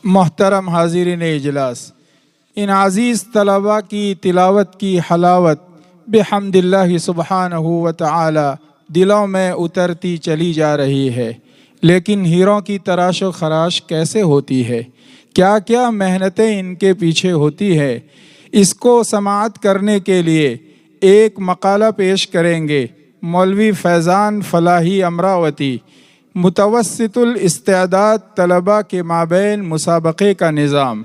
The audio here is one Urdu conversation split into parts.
محترم حاضرین اجلاس، ان عزیز طلباء کی تلاوت کی حلاوت بحمد اللہ سبحانہ و تعالی دلوں میں اترتی چلی جا رہی ہے، لیکن ہیروں کی تراش و خراش کیسے ہوتی ہے، کیا کیا محنتیں ان کے پیچھے ہوتی ہے، اس کو سماعت کرنے کے لیے ایک مقالہ پیش کریں گے مولوی فیضان فلاحی امراوتی، متوسط الاستعداد طلباء کے مابین مسابقے کا نظام۔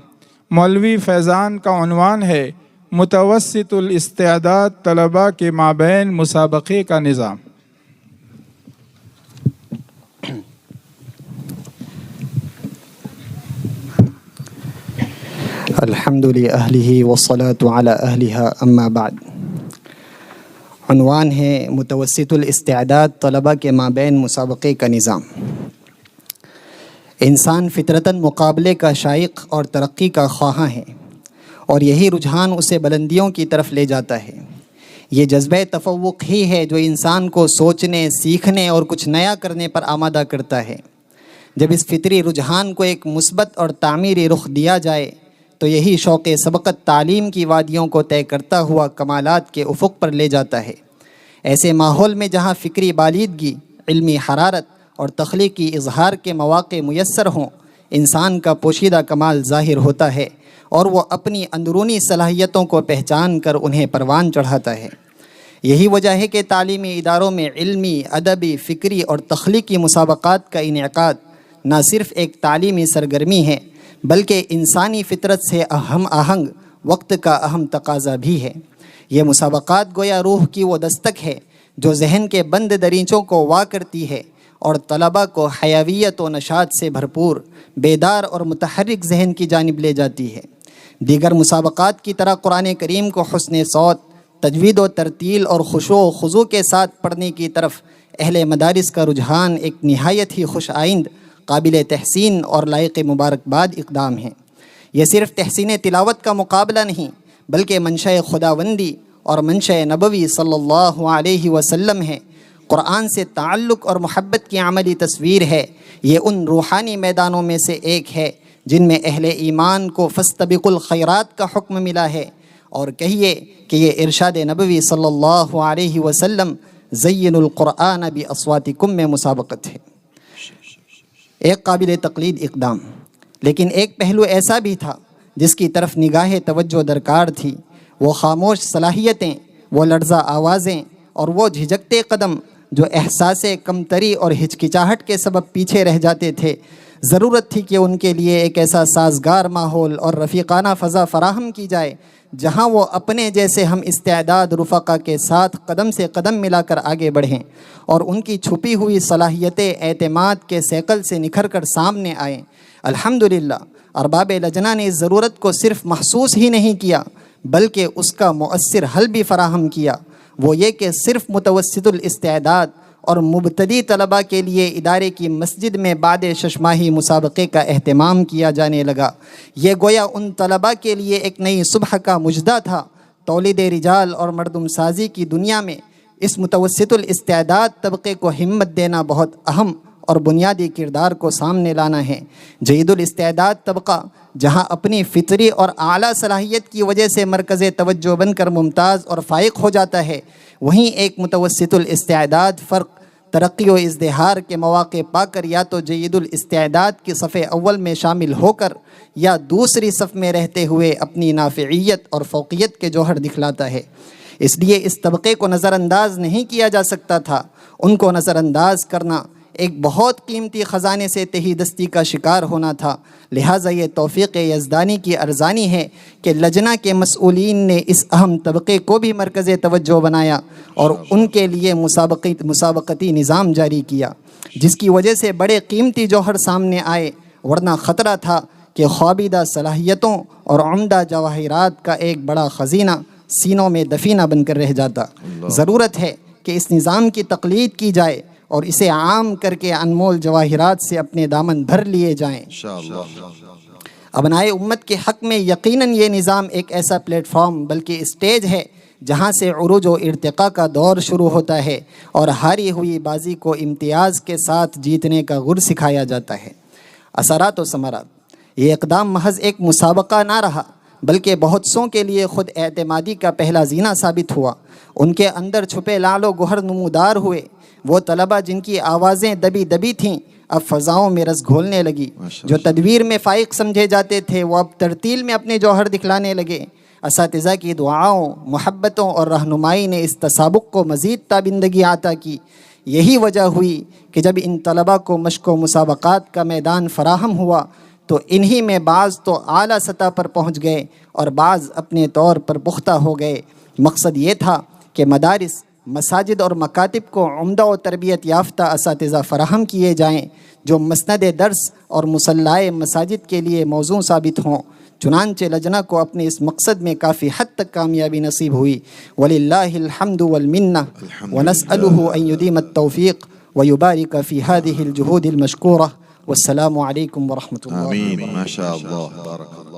مولوی فیضان کا عنوان ہے متوسط الاستعداد طلباء کے مابین مسابقے کا نظام۔ الحمد للہ والصلاة علی اہلہا اما بعد۔ عنوان ہے متوسط الاستعداد طلباء کے مابین مسابقے کا نظام۔ انسان فطرتاً مقابلے کا شائق اور ترقی کا خواہاں ہے، اور یہی رجحان اسے بلندیوں کی طرف لے جاتا ہے۔ یہ جذبہ تفوق ہی ہے جو انسان کو سوچنے، سیکھنے اور کچھ نیا کرنے پر آمادہ کرتا ہے۔ جب اس فطری رجحان کو ایک مثبت اور تعمیری رخ دیا جائے تو یہی شوق سبقت تعلیم کی وادیوں کو طے کرتا ہوا کمالات کے افق پر لے جاتا ہے۔ ایسے ماحول میں جہاں فکری بالیدگی، علمی حرارت اور تخلیقی اظہار کے مواقع میسر ہوں، انسان کا پوشیدہ کمال ظاہر ہوتا ہے اور وہ اپنی اندرونی صلاحیتوں کو پہچان کر انہیں پروان چڑھاتا ہے۔ یہی وجہ ہے کہ تعلیمی اداروں میں علمی، ادبی، فکری اور تخلیقی مسابقات کا انعقاد نہ صرف ایک تعلیمی سرگرمی ہے بلکہ انسانی فطرت سے ہم آہنگ وقت کا اہم تقاضا بھی ہے۔ یہ مسابقات گویا روح کی وہ دستک ہے جو ذہن کے بند دریچوں کو وا کرتی ہے اور طلباء کو حیویت و نشاط سے بھرپور، بیدار اور متحرک ذہن کی جانب لے جاتی ہے۔ دیگر مسابقات کی طرح قرآن کریم کو حسن صوت، تجوید و ترتیل اور خشوع و خضوع کے ساتھ پڑھنے کی طرف اہل مدارس کا رجحان ایک نہایت ہی خوش آئند، قابل تحسین اور لائق مبارکباد اقدام ہے۔ یہ صرف تحسین تلاوت کا مقابلہ نہیں بلکہ منشأ خداوندی اور منشأ نبوی صلی اللہ علیہ وسلم ہے۔ قرآن سے تعلق اور محبت کی عملی تصویر ہے۔ یہ ان روحانی میدانوں میں سے ایک ہے جن میں اہل ایمان کو فاستبقوا الخیرات کا حکم ملا ہے، اور کہیے کہ یہ ارشاد نبوی صلی اللہ علیہ وسلم زینوا القرآن باصواتکم میں مسابقت ہے۔ ایک قابل تقلید اقدام، لیکن ایک پہلو ایسا بھی تھا جس کی طرف نگاہ توجہ درکار تھی۔ وہ خاموش صلاحیتیں، وہ لرزہ آوازیں اور وہ جھجکتے قدم جو احساس کمتری اور ہچکچاہٹ کے سبب پیچھے رہ جاتے تھے۔ ضرورت تھی کہ ان کے لیے ایک ایسا سازگار ماحول اور رفیقانہ فضا فراہم کی جائے جہاں وہ اپنے جیسے ہم استعداد رفقا کے ساتھ قدم سے قدم ملا کر آگے بڑھیں اور ان کی چھپی ہوئی صلاحیتیں اعتماد کے سیکل سے نکھر کر سامنے آئیں۔ الحمدللہ ارباب لجنہ نے اس ضرورت کو صرف محسوس ہی نہیں کیا بلکہ اس کا مؤثر حل بھی فراہم کیا۔ وہ یہ کہ صرف متوسط الاستعداد اور مبتدی طلباء کے لیے ادارے کی مسجد میں بعد 6 ماہی مسابقے کا اہتمام کیا جانے لگا۔ یہ گویا ان طلباء کے لیے ایک نئی صبح کا مژدہ تھا۔ تولید رجال اور مردم سازی کی دنیا میں اس متوسط الاستعداد طبقے کو ہمت دینا بہت اہم اور بنیادی کردار کو سامنے لانا ہے۔ جید الاستعداد طبقہ جہاں اپنی فطری اور اعلیٰ صلاحیت کی وجہ سے مرکز توجہ بن کر ممتاز اور فائق ہو جاتا ہے، وہیں ایک متوسط الاستعداد فرق ترقی و ازدہار کے مواقع پا کر یا تو جید الاستعداد کی صف اول میں شامل ہو کر یا دوسری صف میں رہتے ہوئے اپنی نافعیت اور فوقیت کے جوہر دکھلاتا ہے۔ اس لیے اس طبقے کو نظر انداز نہیں کیا جا سکتا تھا۔ ان کو نظر انداز کرنا ایک بہت قیمتی خزانے سے تہی دستی کا شکار ہونا تھا۔ لہٰذا یہ توفیق یزدانی کی ارزانی ہے کہ لجنہ کے مسئولین نے اس اہم طبقے کو بھی مرکز توجہ بنایا اور ان کے لیے مسابقتی نظام جاری کیا، جس کی وجہ سے بڑے قیمتی جوہر سامنے آئے، ورنہ خطرہ تھا کہ خوابیدہ صلاحیتوں اور عمدہ جواہرات کا ایک بڑا خزینہ سینوں میں دفینہ بن کر رہ جاتا۔ ضرورت ہے کہ اس نظام کی تقلید کی جائے اور اسے عام کر کے انمول جواہرات سے اپنے دامن بھر لیے جائیں۔ ابنائے امت کے حق میں یقیناً یہ نظام ایک ایسا پلیٹ فارم بلکہ اسٹیج ہے جہاں سے عروج و ارتقاء کا دور شروع ہوتا ہے اور ہاری ہوئی بازی کو امتیاز کے ساتھ جیتنے کا گر سکھایا جاتا ہے۔ اثرات و ثمرات، یہ اقدام محض ایک مسابقہ نہ رہا بلکہ بہت سوں کے لیے خود اعتمادی کا پہلا زینہ ثابت ہوا۔ ان کے اندر چھپے لعل و گوہر نمودار ہوئے۔ وہ طلبہ جن کی آوازیں دبی دبی تھیں اب فضاؤں میں رس گھولنے لگی، جو تدبیر میں فائق سمجھے جاتے تھے وہ اب ترتیل میں اپنے جوہر دکھلانے لگے۔ اساتذہ کی دعاؤں، محبتوں اور رہنمائی نے اس تسابق کو مزید تابندگی عطا کی۔ یہی وجہ ہوئی کہ جب ان طلبہ کو مشق و مسابقات کا میدان فراہم ہوا تو انہی میں بعض تو اعلیٰ سطح پر پہنچ گئے اور بعض اپنے طور پر پختہ ہو گئے۔ مقصد یہ تھا کہ مدارس، مساجد اور مکاتب کو عمدہ و تربیت یافتہ اساتذہ فراہم کیے جائیں جو مسند درس اور مصلاح مساجد کے لیے موزوں ثابت ہوں۔ چنانچہ لجنہ کو اپنے اس مقصد میں کافی حد تک کامیابی نصیب ہوئی۔ وَلِلَّهِ الْحَمْدُ وَالْمِنَّةُ وَنَسْأَلُهُ أَن يُدِيمَ التَّوْفِيقَ وَيُبَارِكَ فِي هذه الجهود المشكورة۔ والسلام علیکم ورحمۃ اللہ۔ آمین، ما شاء اللہ، بارک اللہ۔